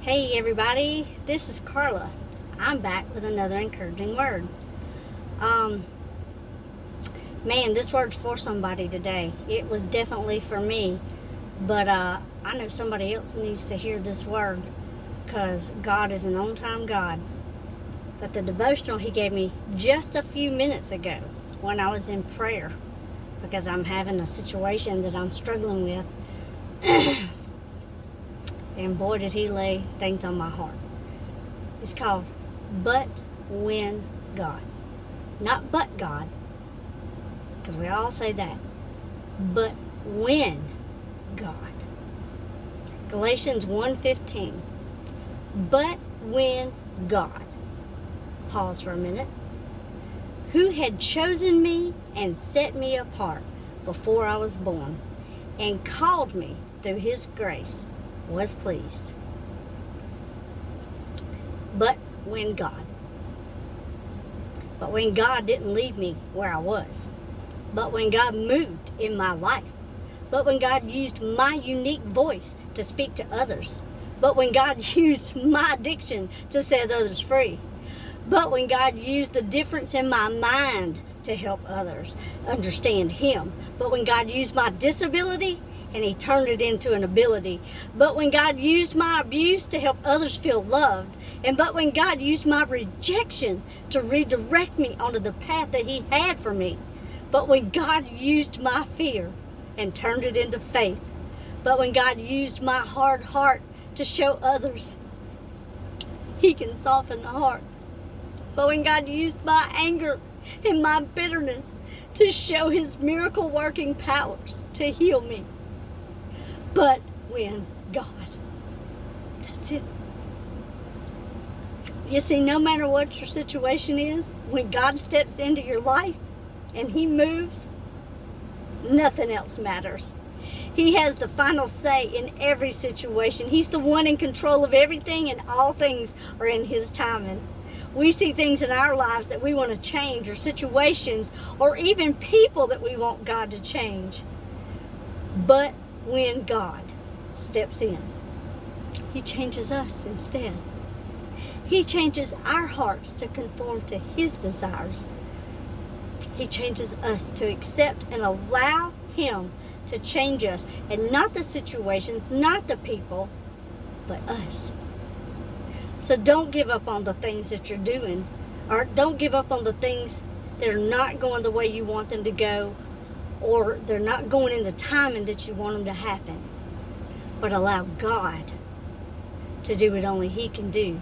Hey everybody, this is Carla. I'm back with another encouraging word. Um, Man, this word's for somebody today. It was definitely for me, but I know somebody else needs to hear this word because God is an on-time God. But the devotional He gave me just a few minutes ago when I was in prayer because I'm having a situation that I'm struggling with. And boy, did He lay things on my heart. It's called But When God. Not but God, because we all say that. But when God. Galatians 1:15. But when God. Pause for a minute. Who had chosen me and set me apart before I was born and called me through His grace was pleased. But when God. But when God didn't leave me where I was. But when God moved in my life. But when God used my unique voice to speak to others. But when God used my addiction to set others free. But when God used the difference in my mind to help others understand Him. But when God used my disability and He turned it into an ability. But when God used my abuse to help others feel loved. And but when God used my rejection to redirect me onto the path that He had for me. But when God used my fear and turned it into faith. But when God used my hard heart to show others He can soften the heart. But when God used my anger and my bitterness to show His miracle working powers to heal me. But when God. That's it. You see, no matter what your situation is, when God steps into your life and He moves, nothing else matters. He has the final say in every situation. He's the one in control of everything, and all things are in His timing. We see things in our lives that we want to change, or situations, or even people that we want God to change. But when God steps in, He changes us instead. He changes our hearts to conform to His desires. He changes us to accept and allow Him to change us, and not the situations, not the people, but us. So don't give up on the things that you're doing, or don't give up on the things that are not going the way you want them to go, or they're not going in the timing that you want them to happen. But allow God to do what only He can do.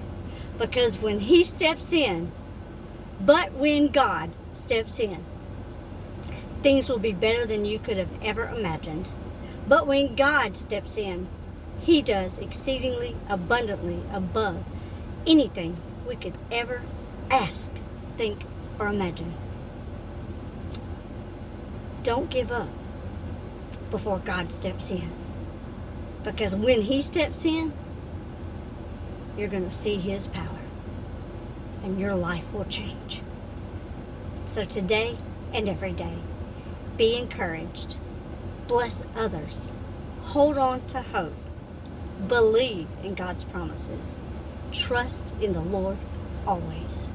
Because when He steps in, but when God steps in, things will be better than you could have ever imagined. But when God steps in, He does exceedingly abundantly above anything we could ever ask, think, or imagine. Don't give up before God steps in. Because when He steps in, you're going to see His power. And your life will change. So today and every day, be encouraged. Bless others. Hold on to hope. Believe in God's promises. Trust in the Lord always.